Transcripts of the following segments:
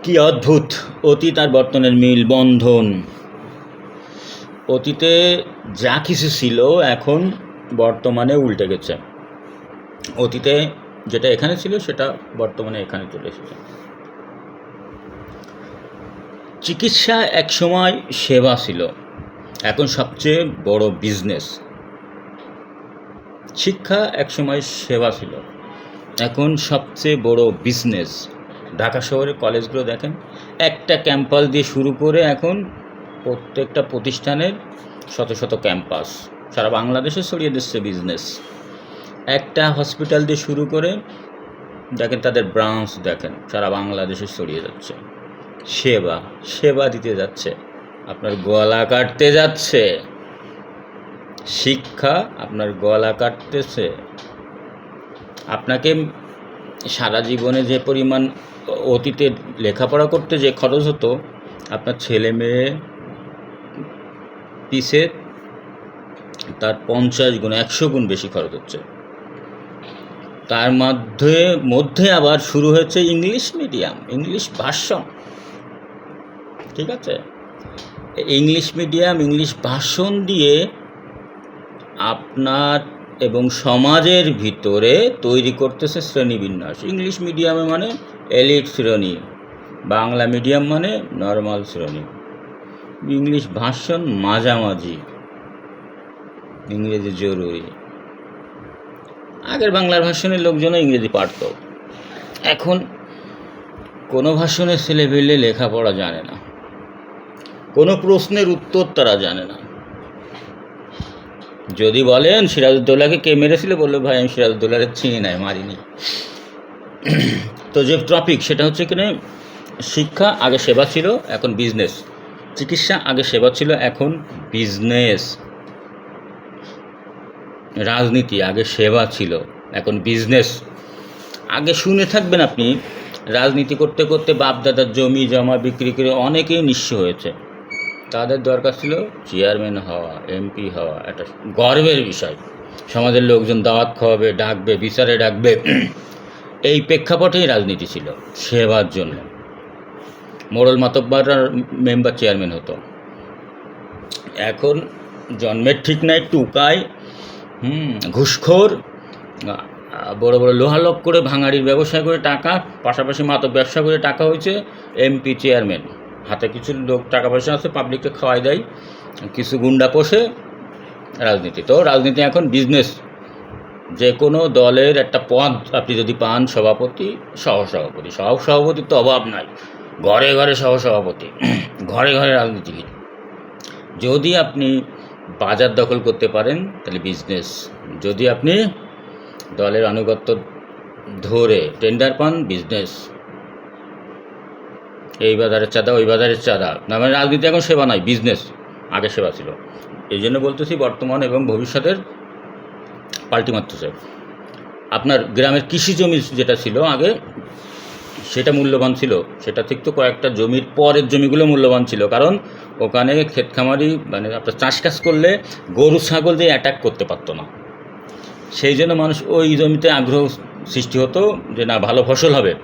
কি অদ্ভুত অতীত আর বর্তমানের মিল বন্ধন। অতীতে যা কিছু ছিল এখন বর্তমানে উল্টে গেছে। অতীতে যেটা এখানে ছিল সেটা বর্তমানে এখানে চলে এসেছে। চিকিৎসা একসময় সেবা ছিল, এখন সবচেয়ে বড় বিজনেস। শিক্ষা একসময় সেবা ছিল, এখন সবচেয়ে বড় বিজনেস। ঢাকা শহরের কলেজগুলো দেখেন, একটা ক্যাম্পাস দিয়ে শুরু করে এখন প্রত্যেকটা প্রতিষ্ঠানের শত শত ক্যাম্পাস সারা বাংলাদেশে ছড়িয়ে দিচ্ছে বিজনেস। একটা হসপিটাল দিয়ে শুরু করে দেখেন তাদের ব্রাঞ্চ দেখেন সারা বাংলাদেশে ছড়িয়ে যাচ্ছে। সেবা সেবা দিতে যাচ্ছে, আপনার গলা কাটতে যাচ্ছে। শিক্ষা আপনার গলা কাটতেছে। আপনাকে সারা জীবনে যে পরিমাণ অতীতে লেখাপড়া করতে যে খরচ হতো, আপনার ছেলে মেয়ে পিছে তার 50 গুণ 100 গুণ বেশি খরচ হচ্ছে। তার মধ্যে আবার শুরু হয়েছে ইংলিশ মিডিয়াম, ইংলিশ ভার্সন। ঠিক আছে, ইংলিশ মিডিয়াম ইংলিশ ভার্সন দিয়ে আপনার এবং সমাজের ভিতরে তৈরি করতেছে শ্রেণীবিন্যাস। ইংলিশ মিডিয়ামে মানে এলিট শ্রেণী, বাংলা মিডিয়াম মানে নর্মাল শ্রেণী। ইংলিশ ভার্সন মাঝামাঝি, ইংরেজি জরুরি। আগের বাংলার ভার্সনের লোকজনও ইংরেজি পারত, এখন কোনো ভার্সনের ছেলেপেলে লেখাপড়া জানে না, কোনো প্রশ্নের উত্তর তারা জানে না। যদি বলেন সিরাজউদ্দৌলাকে কে মেরেছিল, বললো ভাই আমি সিরাজউদ্দৌলাকে চিনি নাই, মারিনি। তো যে টপিক সেটা হচ্ছে কিনা, শিক্ষা আগে সেবা ছিল, এখন বিজনেস। চিকিৎসা আগে সেবা ছিল, এখন বিজনেস। রাজনীতি আগে সেবা ছিল, এখন বিজনেস। আগে শুনে থাকবেন আপনি, রাজনীতি করতে করতে বাপ দাদার জমি জমা বিক্রি করে অনেকেই নিঃস্ব হয়েছে। তাদের দরকার ছিল চেয়ারম্যান হওয়া, এমপি হওয়া, একটা গর্বের বিষয়। সমাজের লোকজন দাওয়াত খাওয়াবে, ডাকবে, বিচারে ডাকবে। এই প্রেক্ষাপটেই রাজনীতি ছিল, সেবার জন্য। মোড়ল মাতব্বররা মেম্বার চেয়ারম্যান হতো। এখন জন্মের ঠিক নাই, টুকায়, ঘুষখোর, বড় বড় লোহালক করে ভাঙাড়ির ব্যবসা করে টাকা, পাশাপাশি মাতব ব্যবসা করে টাকা হয়েছে এমপি চেয়ারম্যান। হাতে কিছু লোক টাকা পয়সা আছে, পাবলিককে খাওয়াই দেয়, কিছু গুন্ডা পোষে। রাজনীতি তো রাজনীতি এখন বিজনেস। যে কোনো দলের একটা পদ আপনি যদি পান, সভাপতি, সহসভাপতি, সহসভাপতির তো অভাব নাই, ঘরে ঘরে সহসভাপতি, ঘরে ঘরে রাজনীতিবিদ। যদি আপনি বাজার দখল করতে পারেন তাহলে বিজনেস। যদি আপনি দলের আনুগত্য ধরে টেন্ডার পান, বিজনেস। এই বাজারের চাঁদা, ওই বাজারের চাঁদা, না মানে রাজনীতি এখন সেবা নয়, বিজনেস। আগে সেবা ছিল। এই জন্য বলতেছি বর্তমান এবং ভবিষ্যতের পাল্টি মারতেছে। আপনার গ্রামের কৃষি জমি যেটা ছিল আগে, সেটা মূল্যবান ছিল। সেটা ঠিক তো কয়েকটা জমির পরের জমিগুলো মূল্যবান ছিল, কারণ ওখানে ক্ষেত খামারি মানে আপনার চাষকাজ করলে গরু ছাগল দিয়ে অ্যাটাক করতে পারতো না। সেই জন্য মানুষ ওই জমিতে আগ্রহ সৃষ্টি হতো যে না, ভালো ফসল হবে।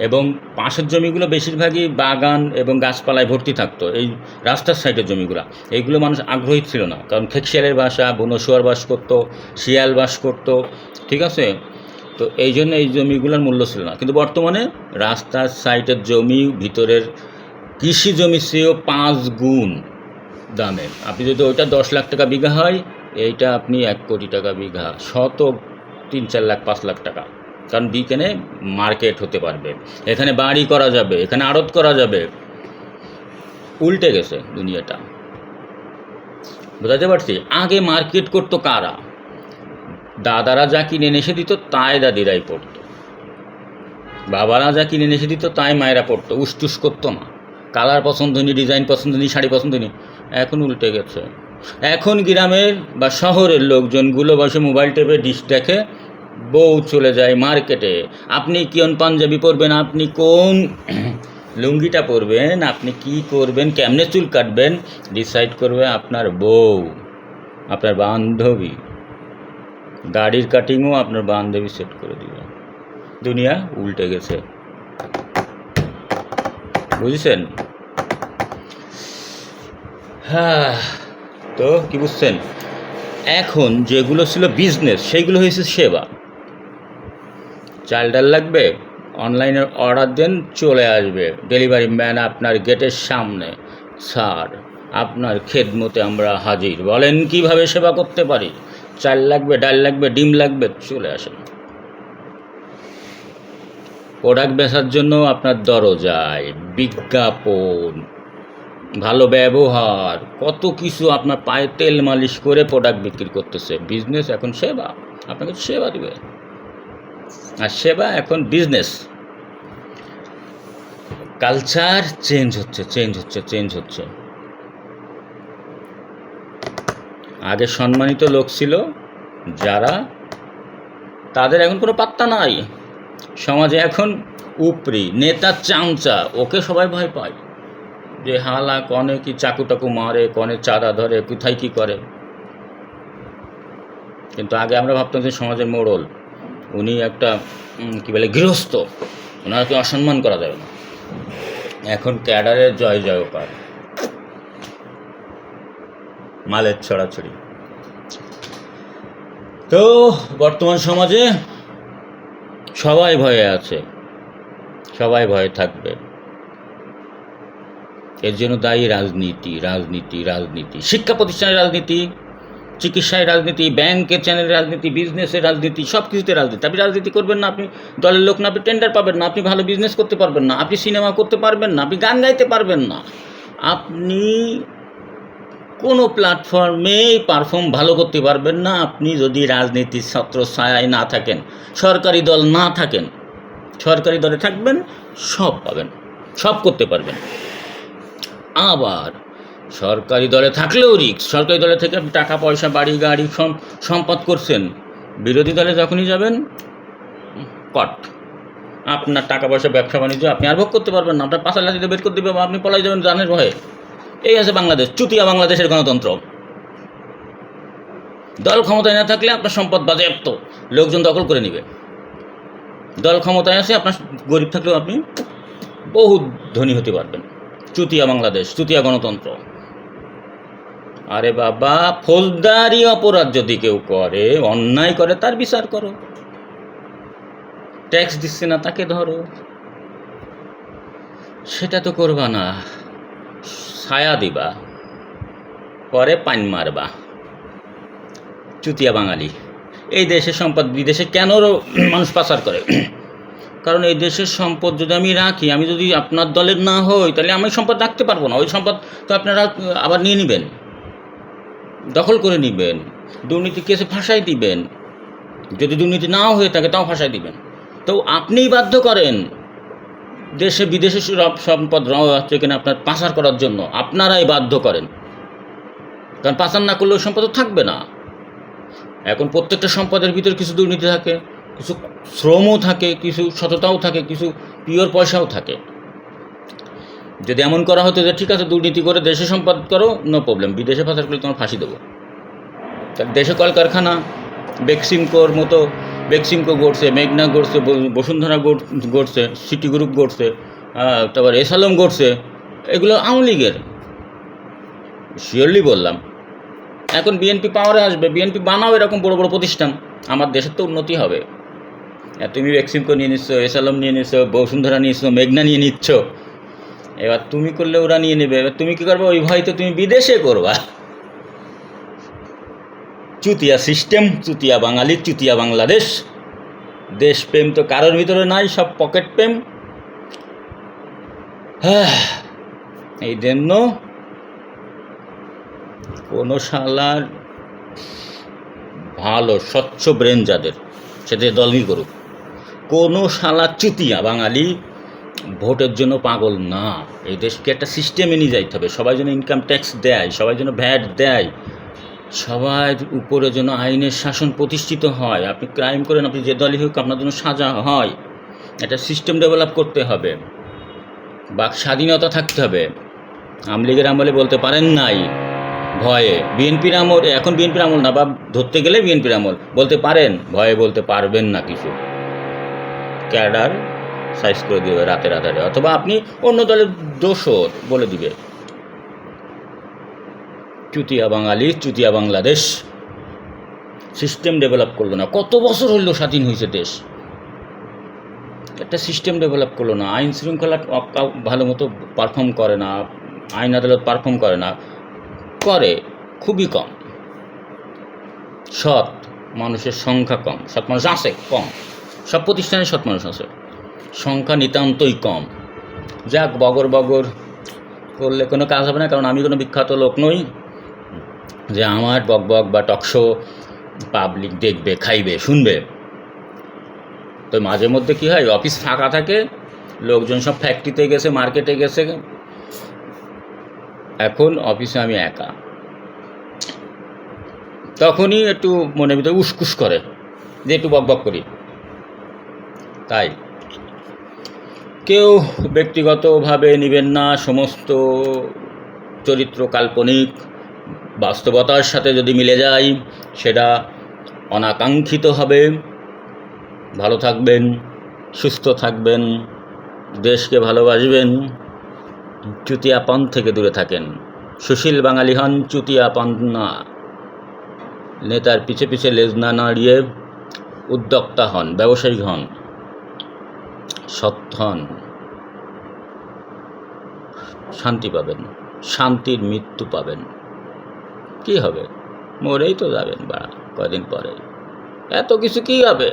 এবং পাশের জমিগুলো বেশিরভাগই বাগান এবং গাছপালায় ভর্তি থাকতো। এই রাস্তার সাইডের জমিগুলো, এইগুলো মানুষ আগ্রহী ছিল না, কারণ খেকশিয়ালের বাসা, বনশুয়ার বাস করতো, শিয়াল বাস করতো। ঠিক আছে, তো এই জন্য এই জমিগুলোর মূল্য ছিল না। কিন্তু বর্তমানে রাস্তার সাইডের জমি ভিতরের কৃষি জমি চেয়েও 5 গুণ দামে। আপনি যদি ওইটা 10 লাখ টাকা বিঘা হয়, এইটা আপনি 1 কোটি টাকা বিঘা, শত 3-4 লাখ 5 লাখ টাকা। কারণ বিকেনে মার্কেট হতে পারবে, এখানে বাড়ি করা যাবে, এখানে আড়ত করা যাবে। উল্টে গেছে দুনিয়াটা, বুঝাতে পারছি? আগে মার্কেট করতো কারা? দাদারা যা কিনে এসে দিত তাই দাদিরাই পড়তো, বাবারা যা কিনে এসে দিত তাই মায়েরা পড়তো। উসটুস করতো না, কালার পছন্দ নেই, ডিজাইন পছন্দ নেই, শাড়ি পছন্দ নেই। এখন উল্টে গেছে। এখন গ্রামের বা শহরের লোকজনগুলো বসে মোবাইল টেপে ডিশ দেখে, বউ চলে যায় মার্কেটে। আপনি কোন পাঞ্জাবি পরবেন, আপনি কোন লুঙ্গিটা পরবেন, আপনি কি করবেন, কেমনে চুল কাটবেন, ডিসাইড করবে আপনার বউ, আপনার বান্ধবী। গাড়ির কাটিংও আপনার বান্ধবী সেট করে দিবে। দুনিয়া উল্টে গেছে। বুঝছেন? হ্যাঁ, তো কি বুঝছেন? এখন যেগুলো ছিল বিজনেস সেইগুলো হয়েছে সেবা। চাল ডাল লাগবে, অনলাইনে অর্ডার দেন, চলে আসবে, ডেলিভারি ম্যান আপনার গেটের সামনে। স্যার, আপনার খেদমতে আমরা হাজির, বলেন কিভাবে সেবা করতে পারি? চাল লাগবে, ডাল লাগবে, ডিম লাগবে, চলে আসেন। প্রোডাক্ট বেচার জন্য আপনার দরজায় বিজ্ঞাপন, ভালো ব্যবহার, কত কিছু আপনার পায়ে তেল মালিশ করে প্রোডাক্ট বিক্রি করতেছে। বিজনেস এখন সেবা, আপনাকে সেবা দিবে, আর সেবা এখন বিজনেস। কালচার চেঞ্জ হচ্ছে। আগে সম্মানিত লোক ছিল যারা, তাদের এখন কোনো পাত্তা নাই। সমাজে এখন উপরি নেতা চামচা, ওকে সবাই ভয় পায়, যে হালা কনে কি চাকু টাকু মারে, কনে চাঁদা ধরে, কোথায় কি করে। কিন্তু আগে আমরা ভাবতাম যে সমাজের মোড়ল, উনি একটা কি বলে গৃহস্থ, ওনাকে অসম্মান করা যাবে না। এখন ক্যাডারের জয় জয়কার, মালের ছড়াছড়ি। তো বর্তমান সমাজে সবাই ভয়ে আছে, সবাই ভয়ে থাকবে। এর জন্য দায়ী রাজনীতি, শিক্ষা প্রতিষ্ঠানের রাজনীতি, চিকিৎসায় রাজনীতি, ব্যাংকের চ্যানেলের রাজনীতি, বিজনেসের রাজনীতি, সব কিছুতে রাজনীতি। আপনি রাজনীতি করবেন না, আপনি দলের লোক না, আপনি টেন্ডার পাবেন না, আপনি ভালো বিজনেস করতে পারবেন না, আপনি সিনেমা করতে পারবেন না, আপনি গান গাইতে পারবেন না, আপনি কোনো প্ল্যাটফর্মেই পারফর্ম ভালো করতে পারবেন না, আপনি যদি রাজনীতির ছত্রছায়ায় না থাকেন, সরকারি দল না থাকেন। সরকারি দলে থাকবেন, সব পাবেন, সব করতে পারবেন। আবার সরকারি দলে থাকলেও রিস্ক, সরকারি দলে থেকে আপনি টাকা পয়সা, বাড়ি গাড়ি সম্পদ করছেন, বিরোধী দলে যখনই যাবেন কট, আপনার টাকা পয়সা, ব্যবসা বাণিজ্য আপনি আর ভোগ করতে পারবেন না, আপনার পাশার লাঠিতে বের করে দেবে, আপনি পলাই যাবেন জানের ভয়ে। এই আছে বাংলাদেশ, চুতিয়া বাংলাদেশের গণতন্ত্র। দল ক্ষমতায় না থাকলে আপনার সম্পদ বাজেয়াপ্ত, লোকজন দখল করে নেবে। দল ক্ষমতায় আসে, আপনার গরিব থাকলেও আপনি বহু ধনী হতে পারবেন। চুতিয়া বাংলাদেশ, চুতিয়া গণতন্ত্র। আরে বাবা, ফৌজদারি অপরাধ যদি কেউ করে, অন্যায় করে, তার বিচার করো। ট্যাক্স দিচ্ছে না, তাকে ধরো। সেটা তো করবা না, ছায়া দিবা, পরে পান মারবা। চুতিয়া বাঙালি। এই দেশের সম্পদ বিদেশে কেন মানুষ পাচার করে? কারণ এই দেশের সম্পদ যদি আমি রাখি, আমি যদি আপনার দলের না হই, তাহলে আমি সম্পদ রাখতে পারবো না। ওই সম্পদ তো আপনারা আবার নিয়ে নেবেন, দখল করে নেবেন, দুর্নীতি কেসে ফাঁসাই দিবেন। যদি দুর্নীতি নাও হয়ে থাকে তাও ফাঁসাই দিবেন। তো আপনিই বাধ্য করেন দেশে বিদেশে সব সম্পদ হচ্ছে কিনা আপনার পাচার করার জন্য, আপনারাই বাধ্য করেন। কারণ পাচার না করলে ওই সম্পদ থাকবে না। এখন প্রত্যেকটা সম্পদের ভিতরে কিছু দুর্নীতি থাকে, কিছু শ্রমও থাকে, কিছু সততাও থাকে, কিছু পিওর পয়সাও থাকে। যদি এমন করা হতো যে ঠিক আছে দুর্নীতি করে দেশে সম্পদ করো, নো প্রবলেম, বিদেশে পাচার করলে তোমার ফাঁসি দেবো। দেশে কলকারখানা, বেক্সিমকোর মতো, বেক্সিমকো গড়ছে, মেঘনা গড়ছে, বসুন্ধরা গড়ছে, সিটি গ্রুপ গড়ছে, তারপর এসালম গড়ছে, এগুলো আওয়ামী লীগের। শিওরলি বললাম। এখন বিএনপি পাওয়ারে আসবে, বিএনপি বানাও এরকম বড় বড় প্রতিষ্ঠান, আমার দেশের তো উন্নতি হবে। তুমি বেক্সিমকো নিয়ে নিচ্ছ, এসালম নিয়ে নিচ্ছ, বসুন্ধরা নিচ্ছ, মেঘনা নিয়ে নিচ্ছ, এবার তুমি করলে ওরা নিয়ে নেবে। এবার তুমি কী করবে? ওই ভয় তো তুমি বিদেশে করবা। চুতিয়া সিস্টেম, চুতিয়া বাঙালি, চুতিয়া বাংলাদেশ। দেশপ্রেম তো কারোর ভিতরে নাই, সব পকেট প্রেম। হ্যাঁ, এই জন্য কোনো শালার ভালো স্বচ্ছ ব্রেন যাদের, সেটা দলই করুক, কোনো শালা চুতিয়া বাঙালি ভোটের জন্য পাগল না। এই দেশকে একটা সিস্টেমে নিয়ে যাইতে হবে। সবাই যেন ইনকাম ট্যাক্স দেয়, সবাই যেন ভ্যাট দেয়, সবার উপরে যেন আইনের শাসন প্রতিষ্ঠিত হয়। আপনি ক্রাইম করেন, আপনি যে দলই হোক, আপনার জন্য সাজা হয়। একটা সিস্টেম ডেভেলপ করতে হবে, বাক স্বাধীনতা থাকতে হবে। আওয়ামী লীগের আমলে বলতে পারেন নাই ভয়ে, বিএনপির আমল, এখন বিএনপির আমল না, বা ধরতে গেলে বিএনপির আমল, বলতে পারেন, ভয়ে বলতে পারবেন না কিছু। ক্যাডার সাইজ করে দেবে রাতের আধারে, অথবা আপনি অন্য দলের দোষর বলে দিবে। চুতিয়া বাঙালি, চুতিয়া বাংলাদেশ। সিস্টেম ডেভেলপ করলো না। কত বছর হইল স্বাধীন হয়েছে দেশ, একটা সিস্টেম ডেভেলপ করলো না। আইন শৃঙ্খলা ভালো মতো পারফর্ম করে না, আইন আদালত পারফর্ম করে না, করে খুবই কম। সৎ মানুষের সংখ্যা কম, সৎ মানুষ আছে কম, সব প্রতিষ্ঠানে সৎ মানুষ আছে, সংখ্যা নিতান্তই কম। যাক, বগর বগর করলে কোনো কাজ হবে না, কারণ আমি কোনো বিখ্যাত লোক নই যে আমার বক বক বা টকশো পাবলিক দেখবে, খাইবে, শুনবে। তো মাঝে মধ্যে কী হয়, অফিস ফাঁকা থাকে, লোকজন সব ফ্যাক্টরিতে গেছে, মার্কেটে গেছে, এখন অফিসে আমি একা, তখনই একটু মনের ভিতরে উসকুস করে যে একটু বক বক করি। তাই কেউ ব্যক্তিগতভাবে নেবেন না, সমস্ত চরিত্র কাল্পনিক, বাস্তবতার সাথে যদি মিলে যায় সেটা অনাকাঙ্ক্ষিত হবে। ভালো থাকবেন, সুস্থ থাকবেন, দেশকে ভালোবাসবেন, চুতিয়াপন থেকে দূরে থাকেন। সুশীল বাঙালি হন, চুতিয়াপন না। নেতার পিছে পিছে লেজ না নাড়িয়ে উদ্যোক্তা হন, ব্যবসায়ী হন, সৎ হন, শান্তি পাবেন, শান্তির মৃত্যু পাবেন। কি হবে, মরেই তো যাবেন বাড়া কদিন পরে, এত কিছু কি হবে।